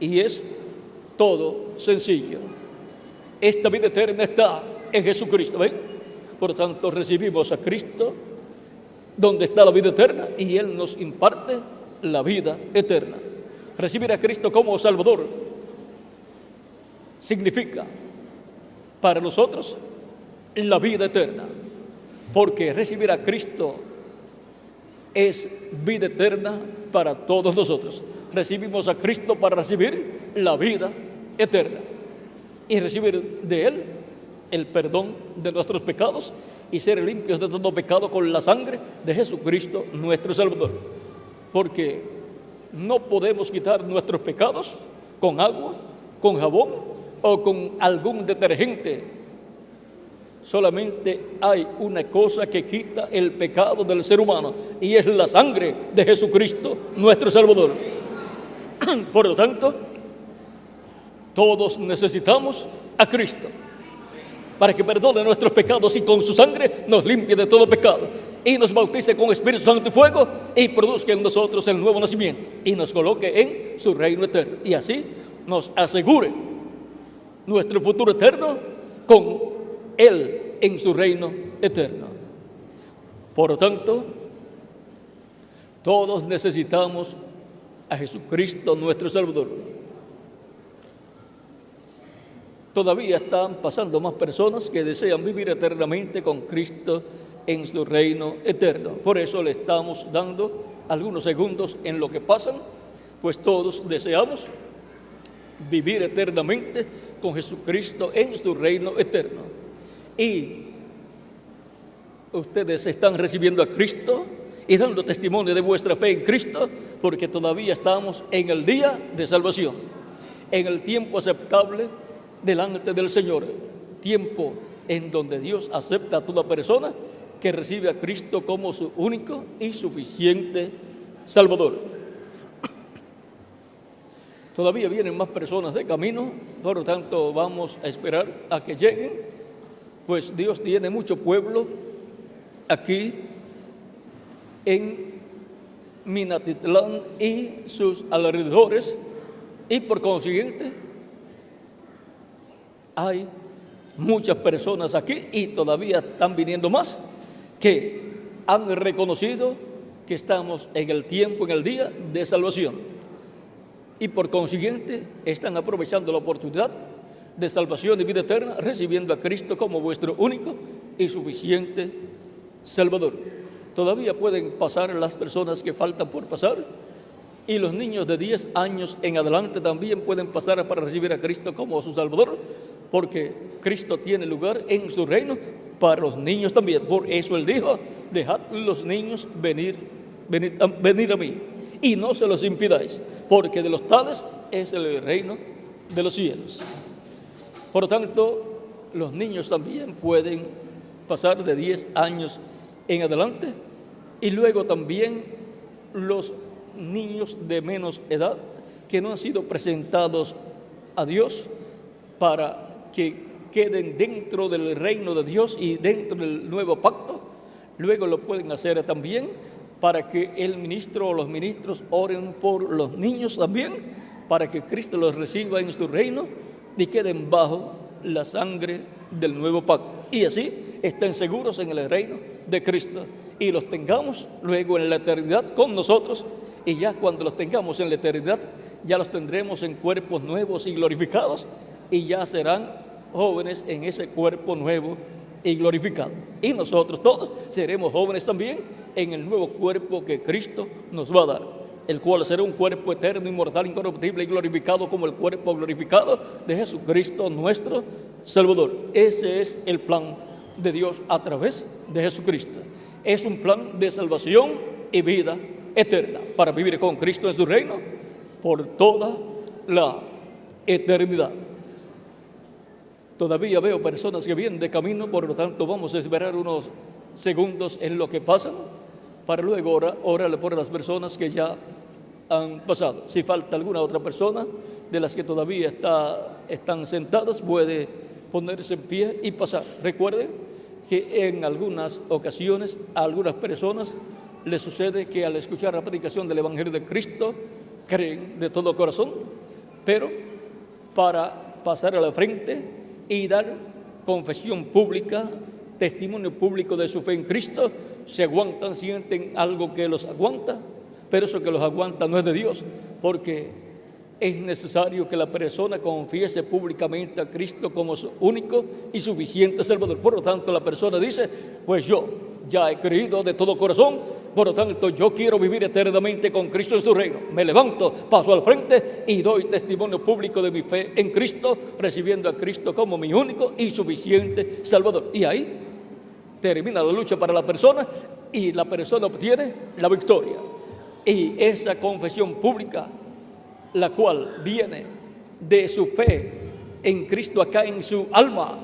Y es todo sencillo. Esta vida eterna está en Jesucristo, ¿ven? Por tanto, recibimos a Cristo, donde está la vida eterna, y Él nos imparte la vida eterna. Recibir a Cristo como Salvador significa para nosotros la vida eterna, porque recibir a Cristo es vida eterna para todos nosotros. Recibimos a Cristo para recibir la vida eterna y recibir de Él el perdón de nuestros pecados y ser limpios de todo pecado con la sangre de Jesucristo nuestro Salvador. Porque no podemos quitar nuestros pecados con agua, con jabón o con algún detergente. Solamente hay una cosa que quita el pecado del ser humano, y es la sangre de Jesucristo nuestro Salvador. Por lo tanto, todos necesitamos a Cristo para que perdone nuestros pecados y con su sangre nos limpie de todo pecado y nos bautice con Espíritu Santo y fuego y produzca en nosotros el nuevo nacimiento y nos coloque en su reino eterno, y así nos asegure nuestro futuro eterno con Él en su reino eterno. Por lo tanto, todos necesitamos a Jesucristo nuestro Salvador. Todavía están pasando más personas que desean vivir eternamente con Cristo en su reino eterno. Por eso le estamos dando algunos segundos en lo que pasan, pues todos deseamos vivir eternamente con Jesucristo en su reino eterno. Y ustedes están recibiendo a Cristo y dando testimonio de vuestra fe en Cristo, porque todavía estamos en el día de salvación, en el tiempo aceptable delante del Señor, tiempo en donde Dios acepta a toda persona que recibe a Cristo como su único y suficiente Salvador. Todavía vienen más personas de camino, por lo tanto vamos a esperar a que lleguen, pues Dios tiene mucho pueblo aquí en Minatitlán y sus alrededores, y por consiguiente hay muchas personas aquí, y todavía están viniendo más, que han reconocido que estamos en el tiempo, en el día de salvación, y por consiguiente están aprovechando la oportunidad de salvación y vida eterna, recibiendo a Cristo como vuestro único y suficiente Salvador. Todavía pueden pasar las personas que faltan por pasar, y los niños de 10 años en adelante también pueden pasar para recibir a Cristo como su Salvador, porque Cristo tiene lugar en su reino para los niños también. Por eso Él dijo: dejad los niños venir a mí, y no se los impidáis, porque de los tales es el reino de los cielos. Por lo tanto, los niños también pueden pasar de 10 años en adelante, y luego también los niños de menos edad que no han sido presentados a Dios para que queden dentro del reino de Dios y dentro del nuevo pacto, luego lo pueden hacer también para que el ministro o los ministros oren por los niños también, para que Cristo los reciba en su reino y queden bajo la sangre del nuevo pacto, y así estén seguros en el reino de Cristo y los tengamos luego en la eternidad con nosotros. Y ya cuando los tengamos en la eternidad, ya los tendremos en cuerpos nuevos y glorificados, y ya serán jóvenes en ese cuerpo nuevo y glorificado. Y nosotros todos seremos jóvenes también en el nuevo cuerpo que Cristo nos va a dar, el cual será un cuerpo eterno, inmortal, incorruptible y glorificado como el cuerpo glorificado de Jesucristo nuestro Salvador. Ese es el plan de Dios a través de Jesucristo. Es un plan de salvación y vida eterna para vivir con Cristo en su reino por toda la eternidad. Todavía veo personas que vienen de camino, por lo tanto vamos a esperar unos segundos en lo que pasan para luego orar por las personas que ya han pasado. Si falta alguna otra persona de las que todavía están sentadas, puede ponerse en pie y pasar. Recuerden que en algunas ocasiones a algunas personas les sucede que al escuchar la predicación del Evangelio de Cristo creen de todo corazón, pero para pasar a la frente y dar confesión pública, testimonio público de su fe en Cristo, se aguantan, sienten algo que los aguanta, pero eso que los aguanta no es de Dios, porque es necesario que la persona confiese públicamente a Cristo como su único y suficiente Salvador. Por lo tanto, la persona dice, pues yo ya he creído de todo corazón, por lo tanto yo quiero vivir eternamente con Cristo en su reino. Me levanto, paso al frente y doy testimonio público de mi fe en Cristo, recibiendo a Cristo como mi único y suficiente Salvador. Y ahí termina la lucha para la persona y la persona obtiene la victoria. Y esa confesión pública, la cual viene de su fe en Cristo acá en su alma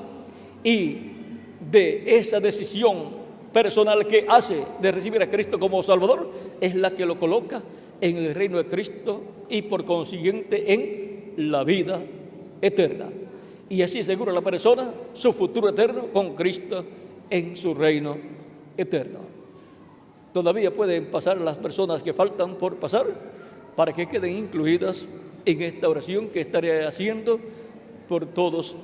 y de esa decisión personal que hace de recibir a Cristo como Salvador, es la que lo coloca en el reino de Cristo y por consiguiente en la vida eterna. Y así asegura la persona su futuro eterno con Cristo en su reino eterno. Todavía pueden pasar las personas que faltan por pasar para que queden incluidas en esta oración que estaré haciendo por todos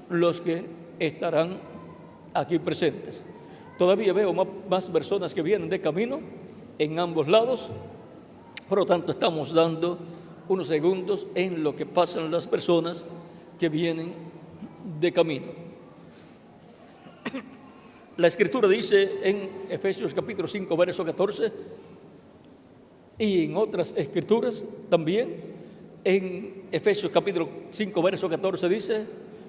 los que estarán aquí presentes. Todavía veo más personas que vienen de camino en ambos lados, por lo tanto estamos dando unos segundos en lo que pasan las personas que vienen de camino. La Escritura dice en Efesios capítulo 5, verso 14, y en otras Escrituras también, en Efesios capítulo 5, verso 14 dice,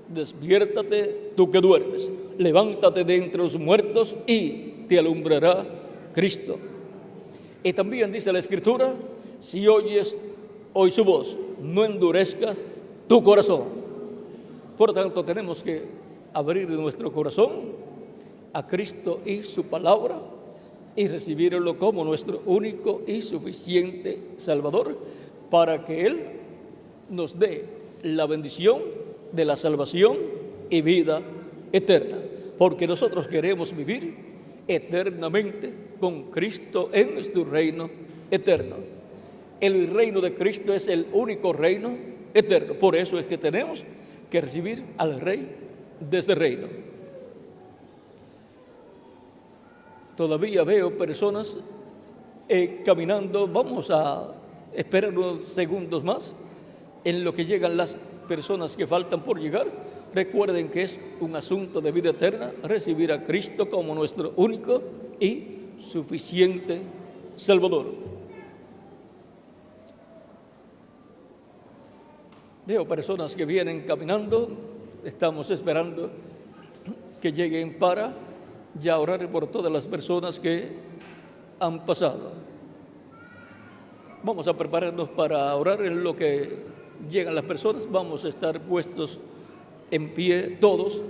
despiértate tú que duermes, levántate de entre los muertos y te alumbrará Cristo. Y también dice la Escritura, si oyes hoy su voz, no endurezcas tu corazón. Por lo tanto, tenemos que abrir nuestro corazón a Cristo y su palabra y recibirlo como nuestro único y suficiente Salvador, para que Él nos dé la bendición de la salvación y vida eterna, porque nosotros queremos vivir eternamente con Cristo en su reino eterno. El reino de Cristo es el único reino eterno, por eso es que tenemos que recibir al Rey de este reino. Todavía veo personas caminando. Vamos a esperar unos segundos más en lo que llegan las personas que faltan por llegar. Recuerden que es un asunto de vida eterna recibir a Cristo como nuestro único y suficiente Salvador. Veo personas que vienen caminando. Estamos esperando que lleguen para ya orar por todas las personas que han pasado. Vamos a prepararnos para orar en lo que llegan las personas. Vamos a estar puestos en pie todos.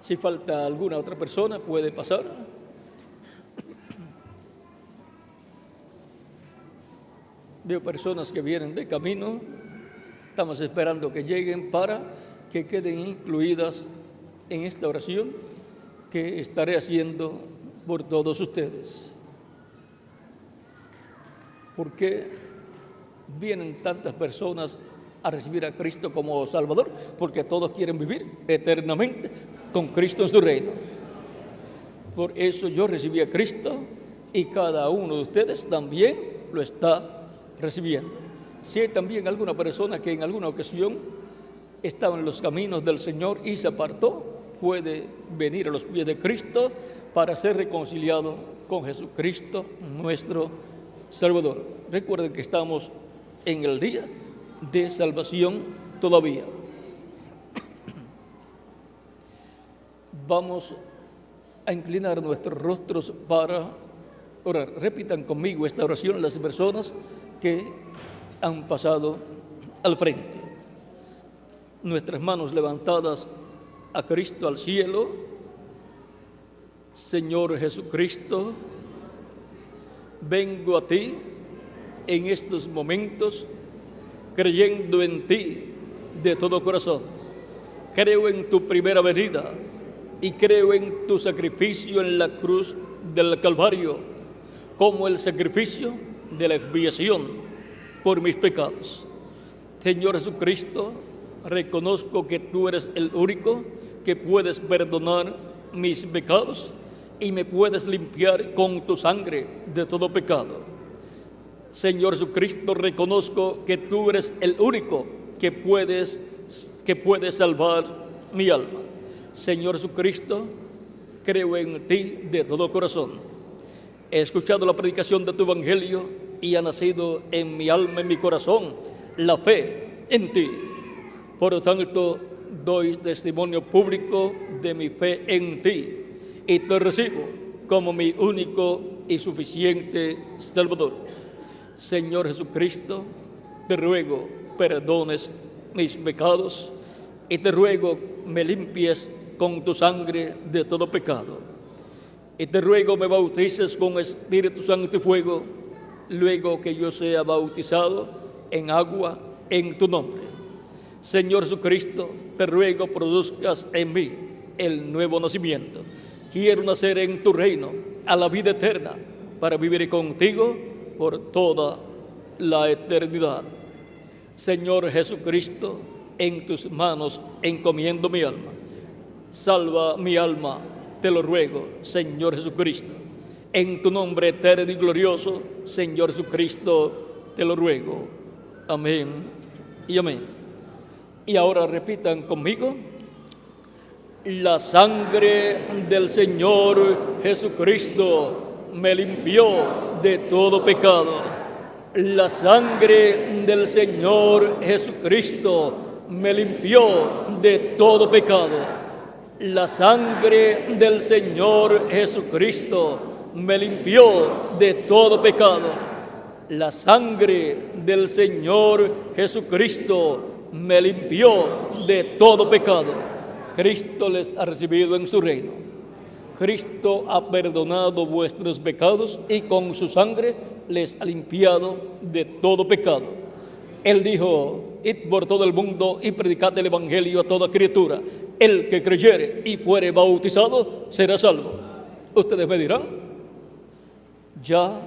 Si falta alguna otra persona, puede pasar. Veo personas que vienen de camino. Estamos esperando que lleguen para que queden incluidas en esta oración que estaré haciendo por todos ustedes. ¿Por qué vienen tantas personas a recibir a Cristo como Salvador? Porque todos quieren vivir eternamente con Cristo en su reino. Por eso yo recibí a Cristo y cada uno de ustedes también lo está recibiendo. Si hay también alguna persona que en alguna ocasión estaba en los caminos del Señor y se apartó, puede venir a los pies de Cristo para ser reconciliado con Jesucristo, nuestro Salvador. Recuerden que estamos en el día de salvación todavía. Vamos a inclinar nuestros rostros para orar. Repitan conmigo esta oración las personas que han pasado al frente. Nuestras manos levantadas a Cristo al cielo. Señor Jesucristo, vengo a ti en estos momentos creyendo en ti de todo corazón. Creo en tu primera venida y creo en tu sacrificio en la cruz del Calvario como el sacrificio de la expiación por mis pecados. Señor Jesucristo, reconozco que tú eres el único que puedes perdonar mis pecados y me puedes limpiar con tu sangre de todo pecado. Señor Jesucristo, reconozco que tú eres el único que puedes salvar mi alma. Señor Jesucristo, creo en ti de todo corazón. He escuchado la predicación de tu evangelio y ha nacido en mi alma, en mi corazón, la fe en ti. Por lo tanto, doy testimonio público de mi fe en ti y te recibo como mi único y suficiente Salvador. Señor Jesucristo, te ruego perdones mis pecados y te ruego me limpies con tu sangre de todo pecado. Y te ruego me bautices con Espíritu Santo y fuego, luego que yo sea bautizado en agua en tu nombre. Señor Jesucristo, te ruego produzcas en mí el nuevo nacimiento. Quiero nacer en tu reino, a la vida eterna, para vivir contigo por toda la eternidad. Señor Jesucristo, en tus manos encomiendo mi alma. Salva mi alma, te lo ruego, Señor Jesucristo. En tu nombre eterno y glorioso, Señor Jesucristo, te lo ruego. Amén y amén. Y ahora repitan conmigo: la sangre del Señor Jesucristo me limpió de todo pecado. La sangre del Señor Jesucristo me limpió de todo pecado. La sangre del Señor Jesucristo me limpió de todo pecado. La sangre del Señor Jesucristo me limpió de todo pecado. Cristo les ha recibido en su reino. Cristo ha perdonado vuestros pecados y con su sangre les ha limpiado de todo pecado. Él dijo: id por todo el mundo y predicad el evangelio a toda criatura. El que creyere y fuere bautizado será salvo. Ustedes me dirán: ya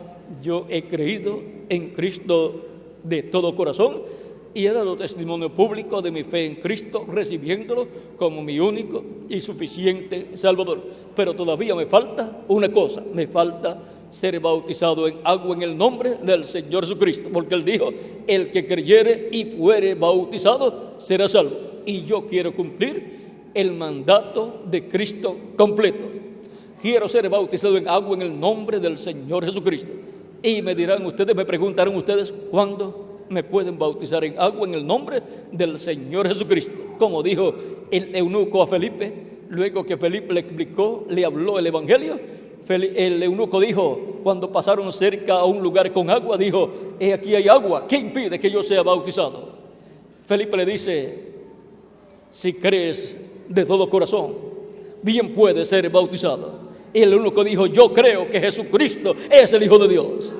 yo he creído en Cristo de todo corazón y he dado testimonio público de mi fe en Cristo, recibiéndolo como mi único y suficiente Salvador. Pero todavía me falta una cosa: me falta ser bautizado en agua en el nombre del Señor Jesucristo, porque Él dijo: el que creyere y fuere bautizado será salvo. Y yo quiero cumplir el mandato de Cristo completo. Quiero ser bautizado en agua en el nombre del Señor Jesucristo. Y me dirán ustedes, me preguntarán ustedes, ¿cuándo me pueden bautizar en agua en el nombre del Señor Jesucristo? Como dijo el eunuco a Felipe, luego que Felipe le explicó, le habló el evangelio, el eunuco dijo, cuando pasaron cerca a un lugar con agua, dijo: he aquí hay agua, ¿qué impide que yo sea bautizado? Felipe le dice: si crees de todo corazón, bien puedes ser bautizado. Y el eunuco dijo: yo creo que Jesucristo es el Hijo de Dios.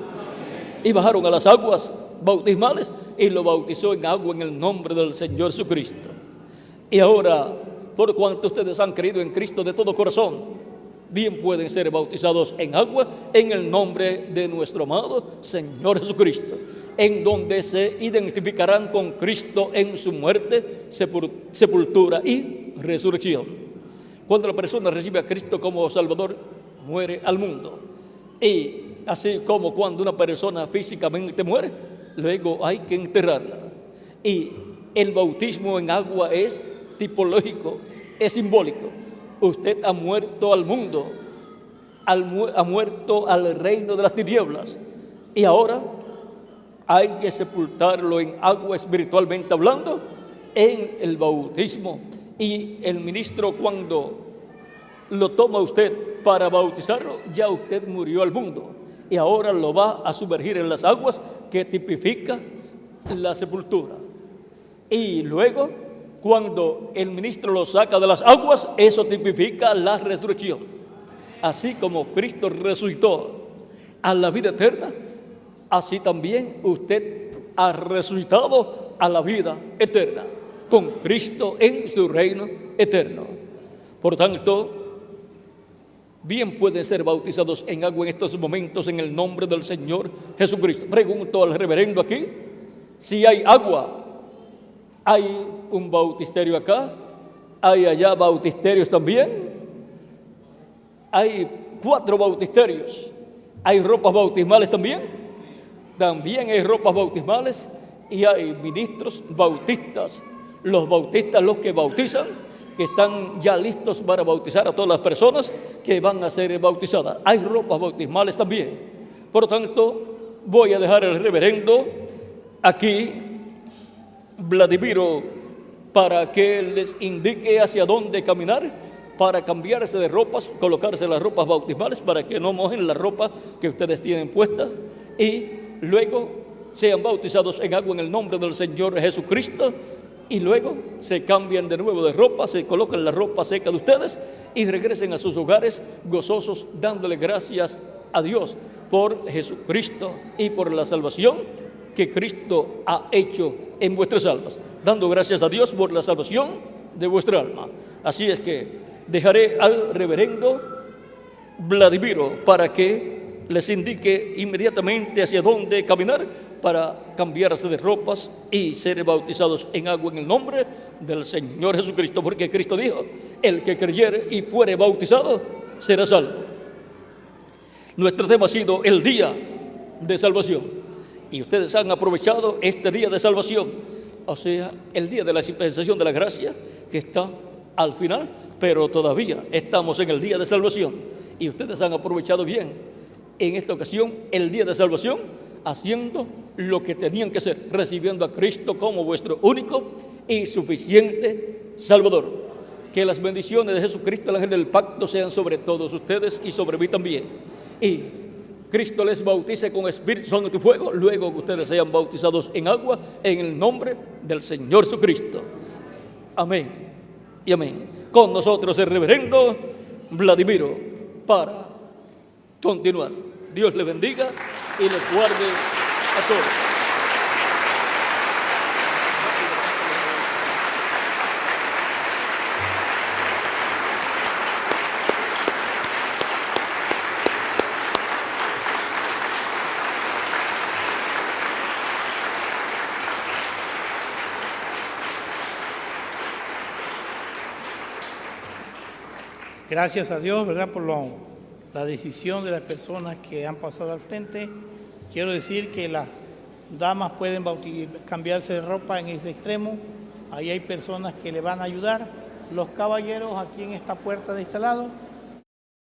Y bajaron a las aguas bautismales y lo bautizó en agua en el nombre del Señor Jesucristo. Y ahora, por cuanto ustedes han creído en Cristo de todo corazón, bien pueden ser bautizados en agua en el nombre de nuestro amado Señor Jesucristo, en donde se identificarán con Cristo en su muerte, sepultura y resurrección. Cuando la persona recibe a Cristo como Salvador, muere al mundo. Y así como cuando una persona físicamente muere, luego hay que enterrarla. Y el bautismo en agua es tipológico, es simbólico. Usted ha muerto al mundo, ha muerto al reino de las tinieblas, y ahora hay que sepultarlo en agua, espiritualmente hablando, en el bautismo. Y el ministro, cuando lo toma usted para bautizarlo, ya usted murió al mundo y ahora lo va a sumergir en las aguas que tipifica la sepultura. Y luego, cuando el ministro lo saca de las aguas, eso tipifica la resurrección. Así como Cristo resucitó a la vida eterna, así también usted ha resucitado a la vida eterna, con Cristo en su reino eterno. Por tanto, bien pueden ser bautizados en agua en estos momentos en el nombre del Señor Jesucristo. Pregunto al reverendo aquí si hay agua. Hay un bautisterio acá, hay allá bautisterios también, hay 4 bautisterios, hay ropas bautismales también hay ropas bautismales y hay ministros bautistas. Los bautistas, los que bautizan, que están ya listos para bautizar a todas las personas que van a ser bautizadas. Hay ropas bautismales también. Por lo tanto, voy a dejar al reverendo aquí, Vladimiro, para que les indique hacia dónde caminar, para cambiarse de ropas, colocarse las ropas bautismales para que no mojen la ropa que ustedes tienen puestas, y luego sean bautizados en agua en el nombre del Señor Jesucristo, y luego se cambian de nuevo de ropa, se colocan la ropa seca de ustedes y regresen a sus hogares gozosos, dándole gracias a Dios por Jesucristo y por la salvación que Cristo ha hecho en vuestras almas, dando gracias a Dios por la salvación de vuestra alma. Así es que dejaré al reverendo Vladimiro para que les indique inmediatamente hacia dónde caminar para cambiarse de ropas y ser bautizados en agua en el nombre del Señor Jesucristo, porque Cristo dijo: el que creyere y fuere bautizado será salvo. Nuestro tema ha sido el día de salvación. Y ustedes han aprovechado este día de salvación, o sea, el día de la dispensación de la gracia, que está al final, pero todavía estamos en el día de salvación. Y ustedes han aprovechado bien, en esta ocasión, el día de salvación, haciendo lo que tenían que hacer, recibiendo a Cristo como vuestro único y suficiente Salvador. Que las bendiciones de Jesucristo, el ángel del pacto, sean sobre todos ustedes y sobre mí también. Y Cristo les bautice con Espíritu Santo y fuego, luego que ustedes sean bautizados en agua, en el nombre del Señor Jesucristo. Amén y amén. Con nosotros el reverendo Vladimiro para continuar. Dios le bendiga y les guarde a todos. Gracias a Dios, ¿verdad?, por la decisión de las personas que han pasado al frente. Quiero decir que las damas pueden cambiarse de ropa en ese extremo. Ahí hay personas que le van a ayudar. Los caballeros aquí en esta puerta de este lado